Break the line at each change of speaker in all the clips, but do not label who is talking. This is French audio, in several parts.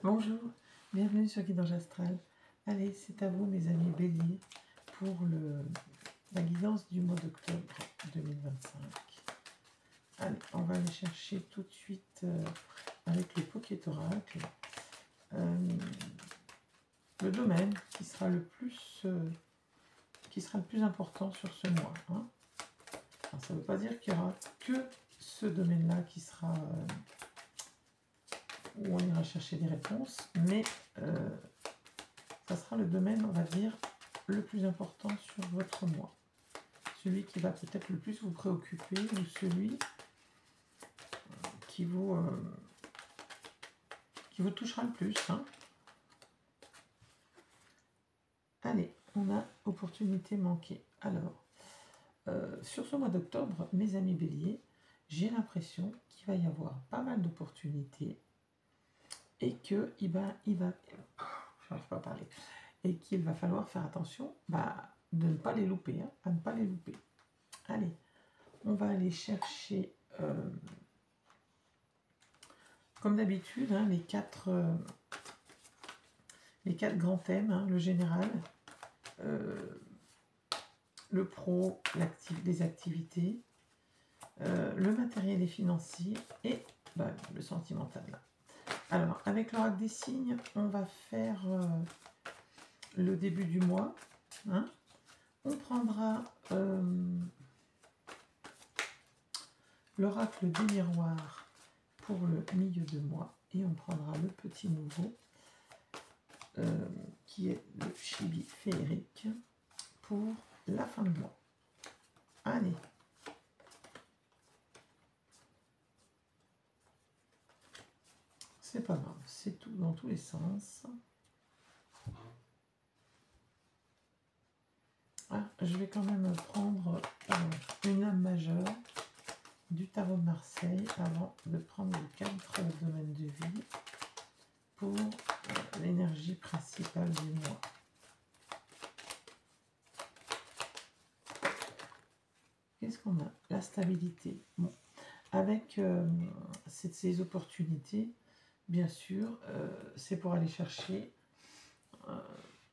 Bonjour, bienvenue sur Guidage Astral. Allez, c'est à vous mes amis béliers pour la guidance du mois d'octobre 2025. Allez, on va aller chercher tout de suite avec le Pocket Oracle le domaine qui sera le plus important sur ce mois. Hein. Alors, ça ne veut pas dire qu'il n'y aura que ce domaine-là qui sera où on ira chercher des réponses, mais ça sera le domaine, on va dire, le plus important sur votre mois. Celui qui va peut-être le plus vous préoccuper ou celui qui vous touchera le plus. Hein. Allez, on a opportunité manquée. Alors, sur ce mois d'octobre, mes amis béliers, j'ai l'impression qu'il va y avoir pas mal d'opportunités et que je n'arrive pas à parler, et qu'il va falloir faire attention de ne pas les louper, hein, à ne pas les louper. Allez, on va aller chercher, comme d'habitude, hein, les quatre grands thèmes, hein, le général, le pro, les activités, le matériel et financier et le sentimental. Alors, avec l'oracle des signes, on va faire le début du mois. Hein. On prendra l'oracle des miroirs pour le milieu de mois et on prendra le petit nouveau qui est le chibi féerique pour la fin de mois. Allez. C'est pas grave, c'est tout dans tous les sens. Je vais quand même prendre une âme majeure du tarot de Marseille avant de prendre les 4 domaines de vie pour l'énergie principale du mois. Qu'est-ce qu'on a? La stabilité. Bon, avec ces opportunités, bien sûr, c'est pour aller chercher,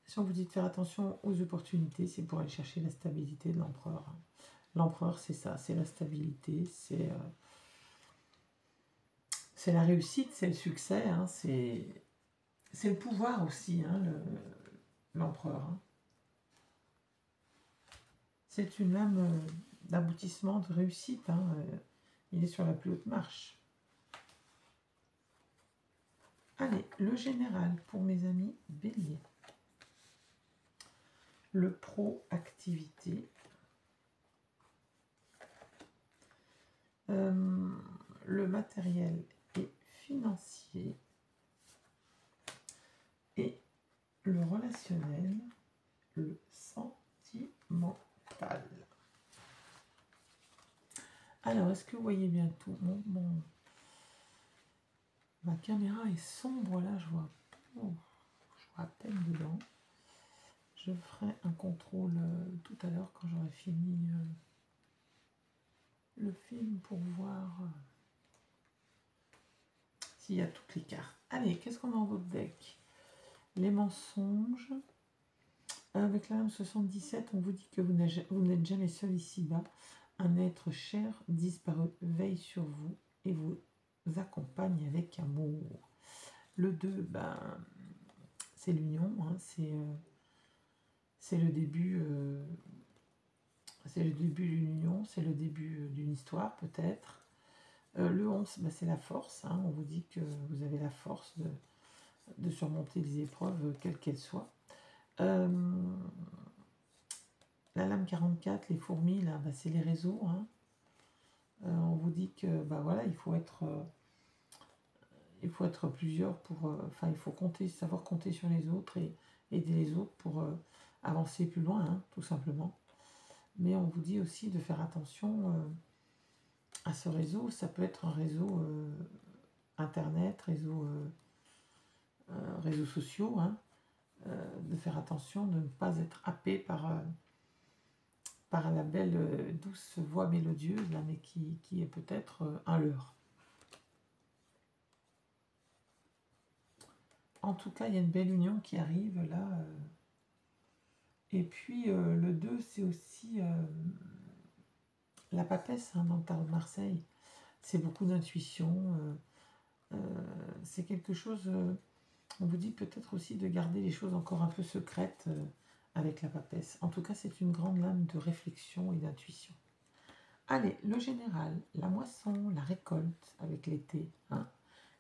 si on vous dit de faire attention aux opportunités, c'est pour aller chercher la stabilité de l'empereur. L'empereur, c'est ça, c'est la stabilité, c'est la réussite, c'est le succès, hein, c'est le pouvoir aussi, hein, l'empereur. Hein. C'est une âme d'aboutissement, de réussite. Hein, il est sur la plus haute marche. Allez, le général pour mes amis béliers. Le pro-activité. Le matériel et financier. Et le relationnel, le sentimental. Alors, est-ce que vous voyez bien tout? Ma caméra est sombre là, je vois à peine dedans. Je ferai un contrôle tout à l'heure quand j'aurai fini le film pour voir s'il y a toutes les cartes. Allez, qu'est-ce qu'on a dans votre deck? Les mensonges. Avec la lame 77, on vous dit que vous n'êtes jamais seul ici-bas. Un être cher, disparu, veille sur vous et vous accompagne avec amour. Le 2, c'est l'union, hein, c'est le début d'une union, c'est le début d'une histoire peut-être. Le 11, c'est la force, hein, on vous dit que vous avez la force de surmonter les épreuves, quelles qu'elles soient. La lame 44, les fourmis, là, c'est les réseaux. Hein. On vous dit que voilà, il faut être plusieurs pour. Il faut savoir compter sur les autres et aider les autres pour avancer plus loin, hein, tout simplement. Mais on vous dit aussi de faire attention à ce réseau. Ça peut être un réseau internet, réseaux sociaux. Hein. De faire attention de ne pas être happé par la belle douce voix mélodieuse, là, mais qui est peut-être un leurre. en tout cas, il y a une belle union qui arrive là. Et puis, le 2, c'est aussi la papesse hein, dans le tarot de Marseille. C'est beaucoup d'intuition. C'est quelque chose... on vous dit peut-être aussi de garder les choses encore un peu secrètes avec la papesse. En tout cas, c'est une grande lame de réflexion et d'intuition. Allez, le général, la moisson, la récolte avec l'été. Hein.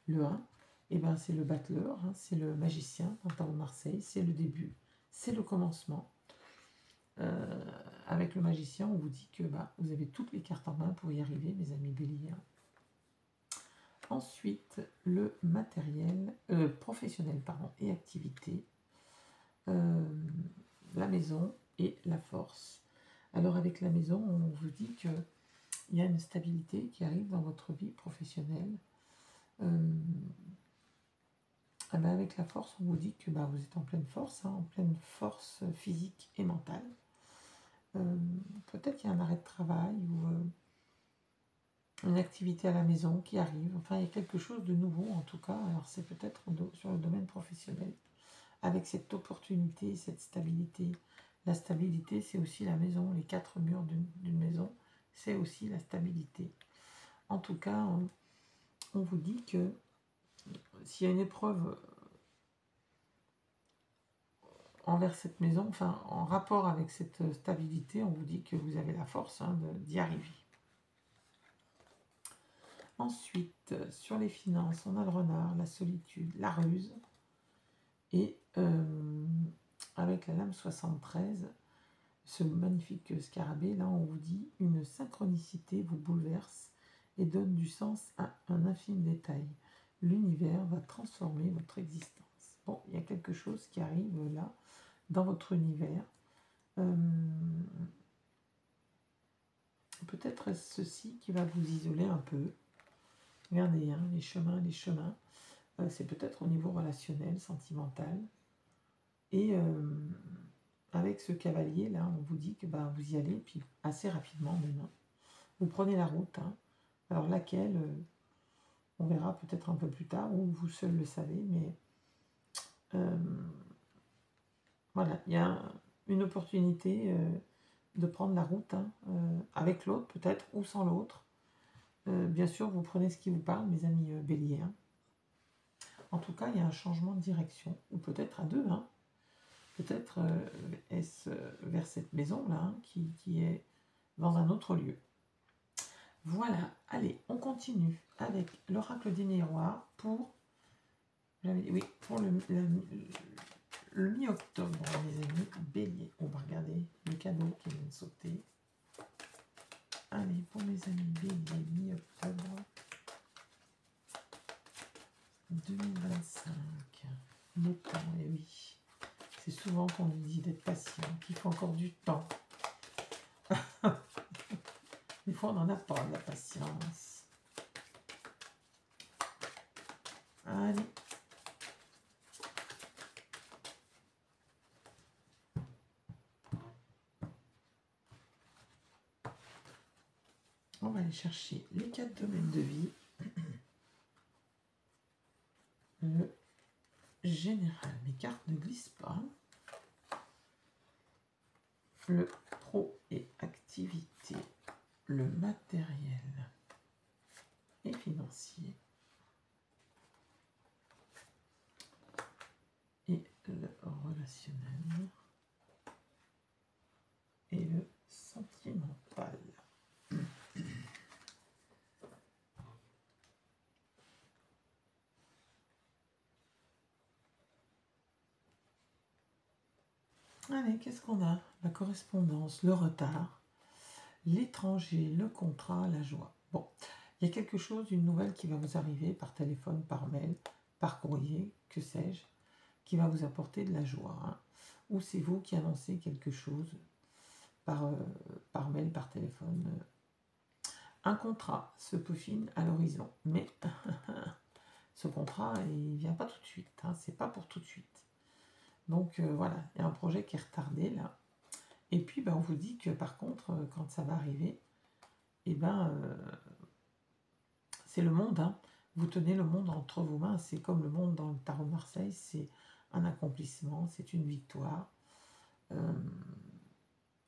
Le 1, eh ben, c'est le battleur, hein, c'est le magicien dans le tarot de Marseille, c'est le début, c'est le commencement. Avec le magicien, on vous dit que vous avez toutes les cartes en main pour y arriver, mes amis béliers. Ensuite, le matériel, professionnel et activité, la maison et la force. Alors avec la maison, on vous dit qu'il y a une stabilité qui arrive dans votre vie professionnelle. Avec la force, on vous dit que vous êtes en pleine force, hein, en pleine force physique et mentale. Peut-être qu'il y a un arrêt de travail ou une activité à la maison qui arrive. Enfin, il y a quelque chose de nouveau en tout cas. Alors c'est peut-être sur le domaine professionnel. Avec cette opportunité, cette stabilité. La stabilité, c'est aussi la maison. Les 4 murs d'une maison, c'est aussi la stabilité. En tout cas, on vous dit que s'il y a une épreuve envers cette maison, enfin en rapport avec cette stabilité, on vous dit que vous avez la force d'y arriver. Ensuite, sur les finances, on a le renard, la solitude, la ruse, et avec la lame 73, ce magnifique scarabée, là on vous dit une synchronicité vous bouleverse et donne du sens à un infime détail. L'univers va transformer votre existence. Bon, il y a quelque chose qui arrive là, dans votre univers. Peut-être ceci qui va vous isoler un peu. Regardez, hein, les chemins. C'est peut-être au niveau relationnel, sentimental. Et avec ce cavalier, là, on vous dit que vous y allez, puis assez rapidement même. Vous prenez la route. Hein. Alors laquelle, on verra peut-être un peu plus tard, ou vous seul le savez, mais voilà, il y a une opportunité de prendre la route, hein, avec l'autre peut-être, ou sans l'autre. Bien sûr, vous prenez ce qui vous parle, mes amis béliers. Hein. En tout cas, il y a un changement de direction, ou peut-être à deux. Hein. Peut-être est-ce vers cette maison-là, hein, qui est dans un autre lieu. Voilà, allez, on continue avec l'oracle des miroirs pour, pour le mi-octobre, mes amis béliers. On va regarder le cadeau qui vient de sauter. Allez, pour mes amis béliers, mi-octobre 2025. Le temps, et oui. C'est souvent qu'on nous dit d'être patient, qu'il faut encore du temps. Des fois, on n'en a pas de la patience. Allez. On va aller chercher les 4 domaines de vie. Le général, mes cartes ne glissent pas. Le pro et activité, le matériel et financier et le relationnel et le sentimental. Allez, qu'est-ce qu'on a? La correspondance, le retard, l'étranger, le contrat, la joie. Bon, il y a quelque chose, une nouvelle qui va vous arriver par téléphone, par mail, par courrier, que sais-je, qui va vous apporter de la joie. Hein. Ou c'est vous qui annoncez quelque chose par mail, par téléphone. Un contrat se peaufine à l'horizon, mais ce contrat, il ne vient pas tout de suite. Hein, c'est pas pour tout de suite. Donc voilà, il y a un projet qui est retardé là. Et puis on vous dit que par contre, quand ça va arriver, c'est le monde. Hein. vous tenez le monde entre vos mains. C'est comme le monde dans le tarot de Marseille, c'est un accomplissement, c'est une victoire.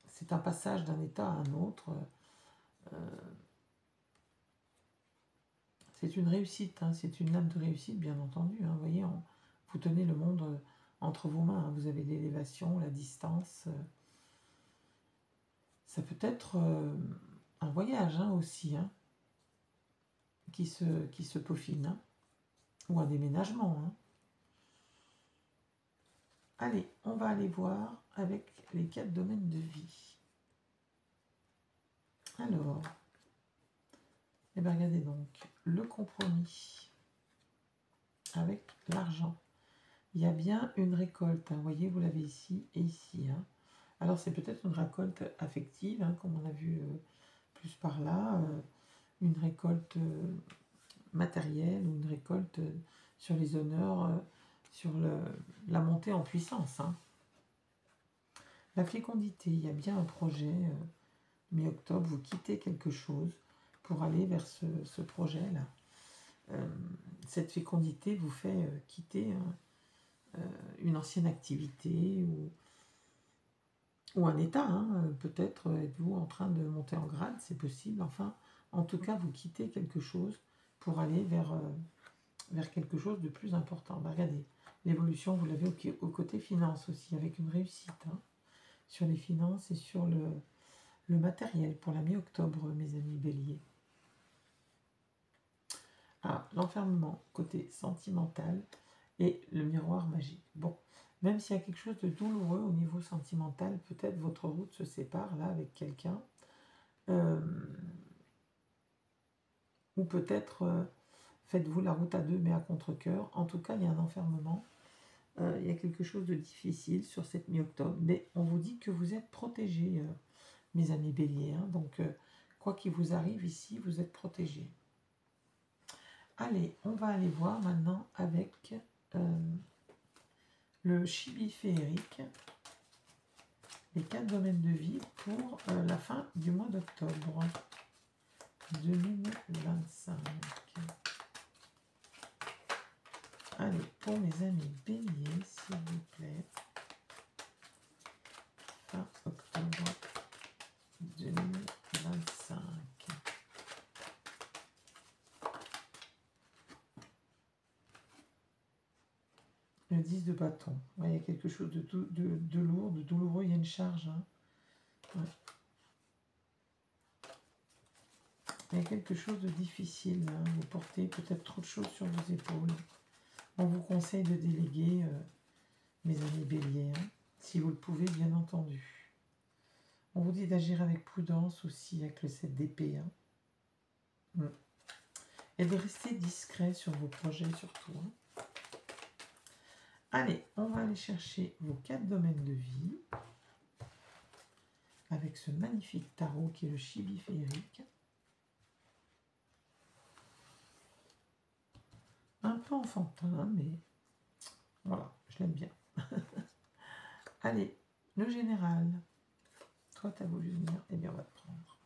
C'est un passage d'un état à un autre. C'est une réussite, hein, c'est une lame de réussite, bien entendu. Hein, vous voyez, vous tenez le monde entre vos mains. Hein, vous avez l'élévation, la distance. Ça peut être un voyage hein, aussi, hein, qui se peaufine, hein, ou un déménagement. Hein. Allez, on va aller voir avec les 4 domaines de vie. Alors, eh bien regardez donc, le compromis avec l'argent. Il y a bien une récolte, hein, vous voyez, vous l'avez ici et ici. Hein. Alors c'est peut-être une récolte affective, hein, comme on a vu plus par là, une récolte matérielle ou une récolte sur les honneurs, sur la montée en puissance. Hein. La fécondité, il y a bien un projet, mi-octobre, vous quittez quelque chose pour aller vers ce projet-là. Cette fécondité vous fait quitter une ancienne activité ou un état. Hein. Peut-être êtes-vous en train de monter en grade, c'est possible. Enfin, en tout cas, vous quittez quelque chose pour aller vers quelque chose de plus important. Ben, regardez, l'évolution, vous l'avez au côté finance aussi, avec une réussite hein, sur les finances et sur le matériel pour la mi-octobre, mes amis béliers. Ah, l'enfermement, côté sentimental et le miroir magique. Bon, même s'il y a quelque chose de douloureux au niveau sentimental, peut-être votre route se sépare là avec quelqu'un. Ou peut-être faites-vous la route à deux mais à contre-cœur. En tout cas, il y a un enfermement. Il y a quelque chose de difficile sur cette mi-octobre. Mais on vous dit que vous êtes protégés, mes amis béliers. Hein. Donc, quoi qu'il vous arrive ici, vous êtes protégés. Allez, on va aller voir maintenant avec le chibi féerique, les 4 domaines de vie pour la fin du mois d'octobre 2025. Allez, pour mes amis béliers, s'il vous plaît, fin octobre 2025. Le 10 de bâton. Ouais, il y a quelque chose de lourd, de douloureux. Il y a une charge. Hein. Ouais. Il y a quelque chose de difficile. Hein. Vous portez peut-être trop de choses sur vos épaules. On vous conseille de déléguer, mes amis béliers, hein, si vous le pouvez, bien entendu. On vous dit d'agir avec prudence aussi, avec le 7 d'épée. Hein. Et de rester discret sur vos projets surtout. Hein. Allez, on va aller chercher vos 4 domaines de vie avec ce magnifique tarot qui est le chibi féerique. Un peu enfantin, mais voilà, je l'aime bien. Allez, le général. Toi, tu as voulu venir, eh bien, on va te prendre.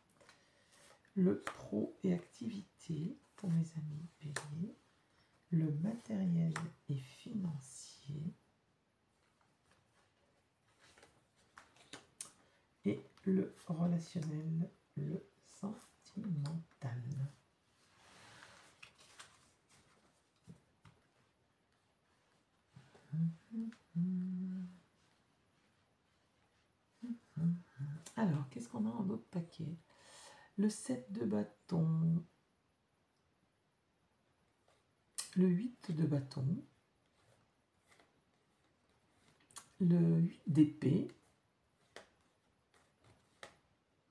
Le pro et activité pour mes amis béliers. Le matériel et financier. Et le relationnel, le sentimental. Alors, qu'est-ce qu'on a en autre paquet? Le 7 de bâton. Le 8 de bâton. Le 8 d'épée.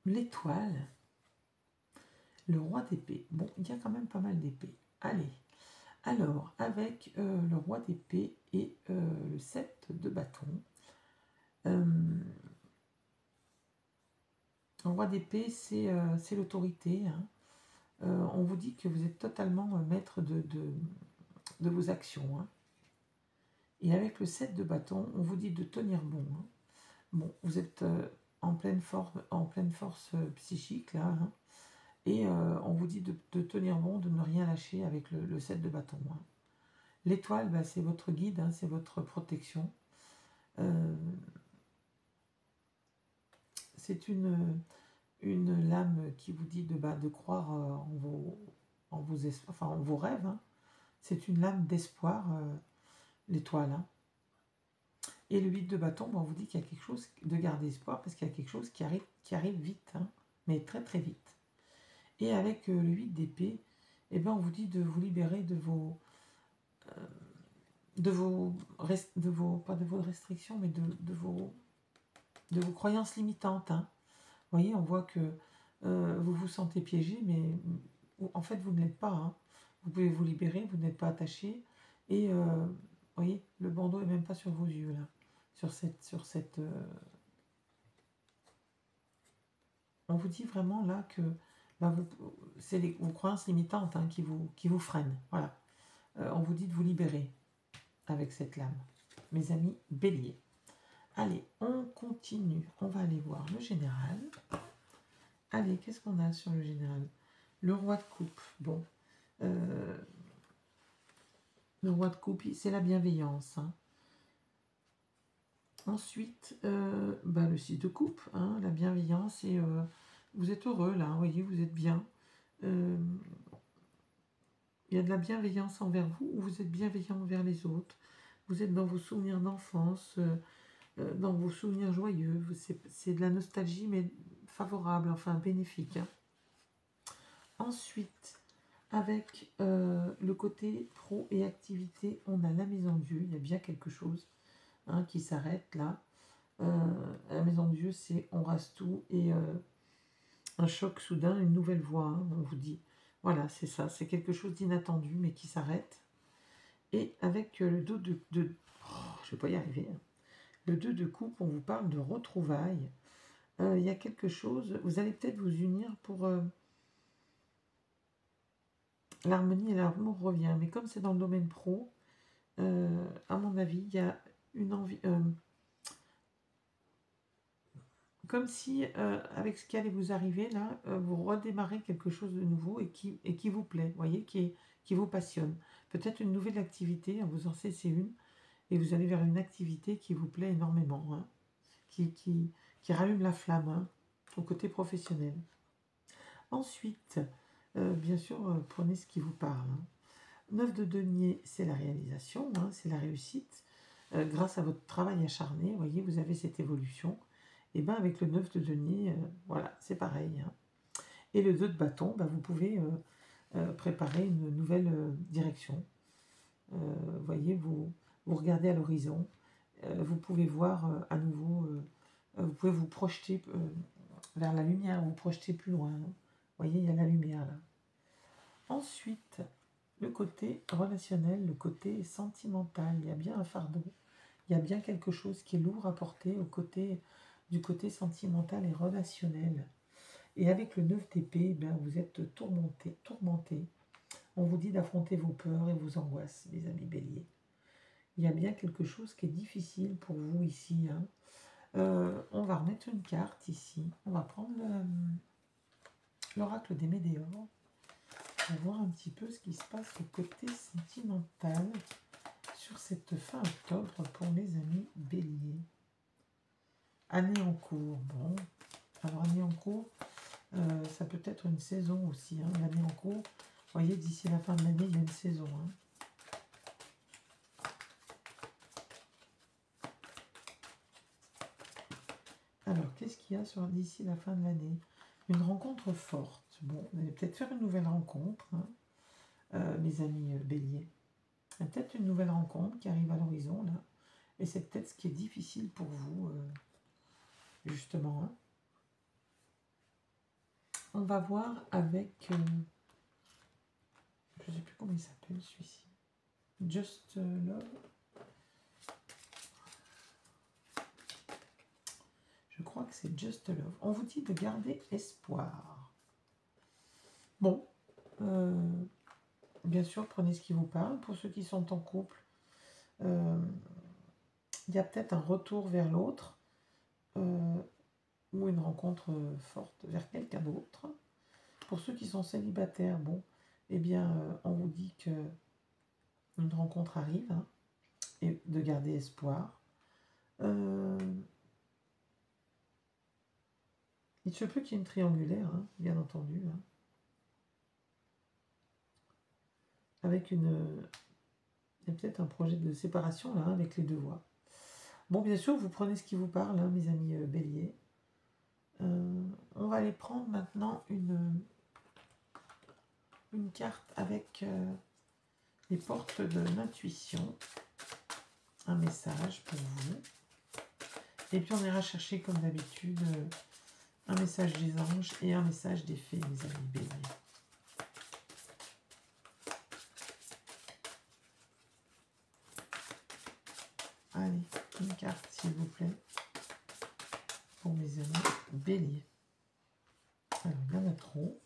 L'étoile. Le roi d'épée. Bon, il y a quand même pas mal d'épées. Allez. Alors, avec le roi d'épée et le 7 de bâton. Le roi d'épée, c'est l'autorité. Hein. On vous dit que vous êtes totalement maître de vos actions. Hein. Et avec le 7 de bâton, on vous dit de tenir bon. Hein. Bon, vous êtes en pleine force psychique, là. Hein. Et on vous dit de tenir bon, de ne rien lâcher avec le 7 de bâton. Hein. L'étoile, bah, c'est votre guide, hein, c'est votre protection. C'est une lame qui vous dit de croire en vos rêves. Hein. C'est une lame d'espoir, l'étoile. Hein. Et le 8 de bâton, on vous dit qu'il y a quelque chose, de garder espoir, parce qu'il y a quelque chose qui arrive vite, hein, mais très très vite. Et avec le 8 d'épée, eh ben, on vous dit de vous libérer de vos pas de vos restrictions, mais de vos croyances limitantes. Hein. Vous voyez, on voit que vous vous sentez piégé, mais en fait, vous ne l'êtes pas. Hein. Vous pouvez vous libérer, vous n'êtes pas attaché. Et vous voyez, le bandeau n'est même pas sur vos yeux, là. On vous dit vraiment là que bah, c'est vos croyances limitantes, hein, qui vous freinent. Voilà. On vous dit de vous libérer avec cette lame. Mes amis béliers. Allez, on continue. On va aller voir le général. Allez, qu'est-ce qu'on a sur le général? Le roi de coupe. Bon. Le roi de coupe, c'est la bienveillance. Hein. Ensuite, le 6 de coupe, hein, la bienveillance. Et vous êtes heureux, là. Vous voyez, vous êtes bien. Il y a de la bienveillance envers vous, ou vous êtes bienveillant envers les autres. Vous êtes dans vos souvenirs d'enfance, dans vos souvenirs joyeux. C'est de la nostalgie, mais favorable, enfin bénéfique. Hein. Ensuite, avec le côté pro et activité, on a la maison de Dieu. Il y a bien quelque chose, hein, qui s'arrête là. La maison de Dieu, c'est on rase tout et un choc soudain, une nouvelle voie. Hein, on vous dit, voilà, c'est ça, c'est quelque chose d'inattendu, mais qui s'arrête. Et avec le 2 de je vais pas y arriver. Hein. Le 2 de coupe, on vous parle de retrouvailles. Il y a quelque chose, vous allez peut-être vous unir pour... l'harmonie et l'amour revient. Mais comme c'est dans le domaine pro, à mon avis, il y a une envie... comme si, avec ce qui allait vous arriver, là, vous redémarrez quelque chose de nouveau et qui vous plaît, voyez, qui vous passionne. Peut-être une nouvelle activité, vous en cessez une, et vous allez vers une activité qui vous plaît énormément, hein, qui rallume la flamme, hein, au côté professionnel. Ensuite, bien sûr, prenez ce qui vous parle. Hein. 9 de denier, c'est la réalisation, hein, c'est la réussite. Grâce à votre travail acharné, vous voyez, vous avez cette évolution. Et bien avec le 9 de denier, voilà, c'est pareil. Hein. Et le 2 de bâton, vous pouvez préparer une nouvelle direction. Vous voyez, vous regardez à l'horizon. Vous pouvez voir à nouveau, vous pouvez vous projeter vers la lumière, vous projeter plus loin. Hein. Vous voyez, il y a la lumière là. Ensuite, le côté relationnel, le côté sentimental, il y a bien un fardeau, il y a bien quelque chose qui est lourd à porter du côté sentimental et relationnel. Et avec le 9 d'épée, vous êtes tourmenté. On vous dit d'affronter vos peurs et vos angoisses, les amis béliers. Il y a bien quelque chose qui est difficile pour vous ici. Hein. On va remettre une carte ici. On va prendre l'oracle des Médéors. On va voir un petit peu ce qui se passe au côté sentimental sur cette fin octobre pour les amis béliers. Année en cours. Bon, alors année en cours, ça peut être une saison aussi. Hein, l'année en cours, vous voyez, d'ici la fin de l'année, il y a une saison. Hein. Alors, qu'est-ce qu'il y a sur d'ici la fin de l'année? Une rencontre forte. Bon, vous allez peut-être faire une nouvelle rencontre, hein, mes amis béliers. Il y a peut-être une nouvelle rencontre qui arrive à l'horizon, là. Et c'est peut-être ce qui est difficile pour vous, justement. Hein. On va voir avec... je ne sais plus comment il s'appelle, celui-ci. Just Love. Je crois que c'est Just Love. On vous dit de garder espoir. Bon. Bien sûr, prenez ce qui vous parle. Pour ceux qui sont en couple, il y a peut-être un retour vers l'autre ou une rencontre forte vers quelqu'un d'autre. Pour ceux qui sont célibataires, bon, eh bien, on vous dit que une rencontre arrive, hein, et de garder espoir. Il se peut qu'il y ait une triangulaire, hein, bien entendu, hein, avec il y a peut-être un projet de séparation là, avec les deux voies. Bon, bien sûr, vous prenez ce qui vous parle, hein, mes amis béliers. On va aller prendre maintenant une carte avec les portes de l'intuition. Un message pour vous. Et puis on ira chercher, comme d'habitude, un message des anges et un message des fées, mes amis béliers. Allez, une carte, s'il vous plaît, pour mes amis béliers. Alors, il y en a trop.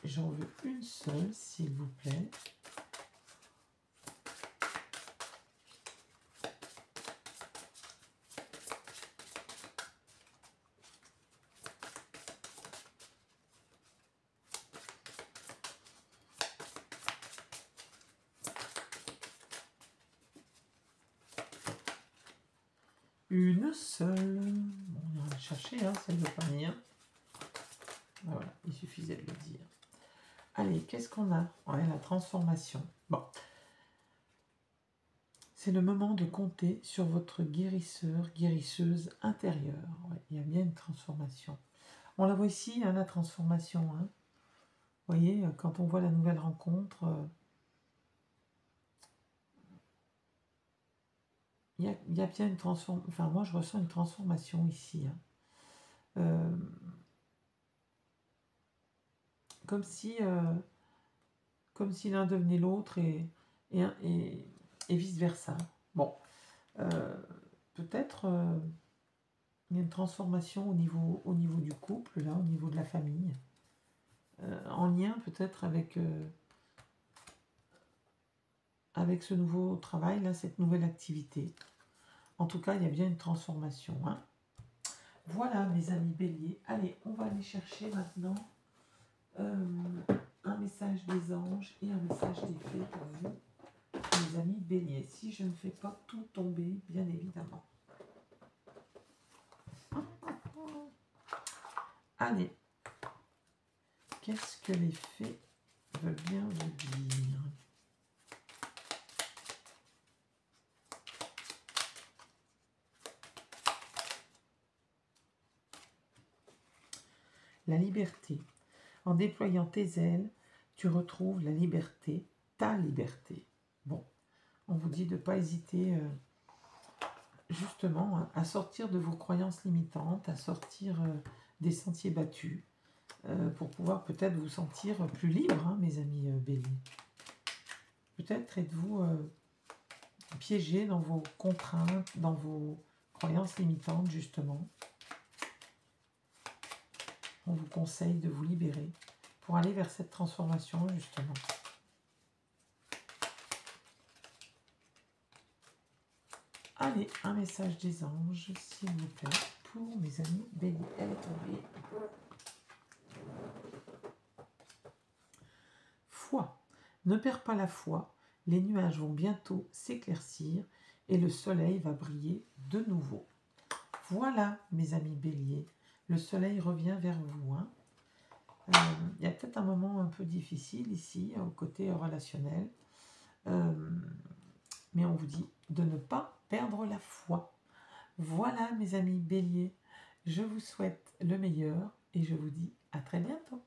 J'en veux une seule, s'il vous plaît. Une seule. Bon, on ira la chercher, hein, ça ne veut pas venir. Voilà, il suffisait de le dire. Allez, qu'est-ce qu'on a? Ouais, la transformation. Bon. C'est le moment de compter sur votre guérisseur, guérisseuse intérieure. Ouais, il y a bien une transformation. On la voit ici, hein, la transformation. Hein. Vous voyez, quand on voit la nouvelle rencontre, il y a bien une transformation. Enfin, moi, je ressens une transformation ici. Hein. Comme si l'un devenait l'autre et vice-versa. Bon, peut-être il y a une transformation au niveau du couple, là, au niveau de la famille, en lien peut-être avec ce nouveau travail, là, cette nouvelle activité. En tout cas, il y a bien une transformation. Hein. Voilà, mes amis béliers. Allez, on va aller chercher maintenant un message des anges et un message des fées pour vous, mes amis béliers. Si je ne fais pas tout tomber, bien évidemment. Allez, qu'est-ce que les fées veulent bien vous dire? La liberté. En déployant tes ailes, tu retrouves la liberté, ta liberté. Bon, on vous dit de ne pas hésiter justement à sortir de vos croyances limitantes, à sortir des sentiers battus, pour pouvoir peut-être vous sentir plus libre, hein, mes amis béliers. Peut-être êtes-vous piégé dans vos contraintes, dans vos croyances limitantes, justement. On vous conseille de vous libérer pour aller vers cette transformation, justement. Allez, un message des anges, s'il vous plaît, pour mes amis béliers. Elle est tombée. Foi. Ne perds pas la foi. Les nuages vont bientôt s'éclaircir et le soleil va briller de nouveau. Voilà, mes amis béliers. Le soleil revient vers vous. Hein. Il y a peut-être un moment un peu difficile ici, au côté relationnel. Mais on vous dit de ne pas perdre la foi. Voilà, mes amis béliers. Je vous souhaite le meilleur et je vous dis à très bientôt.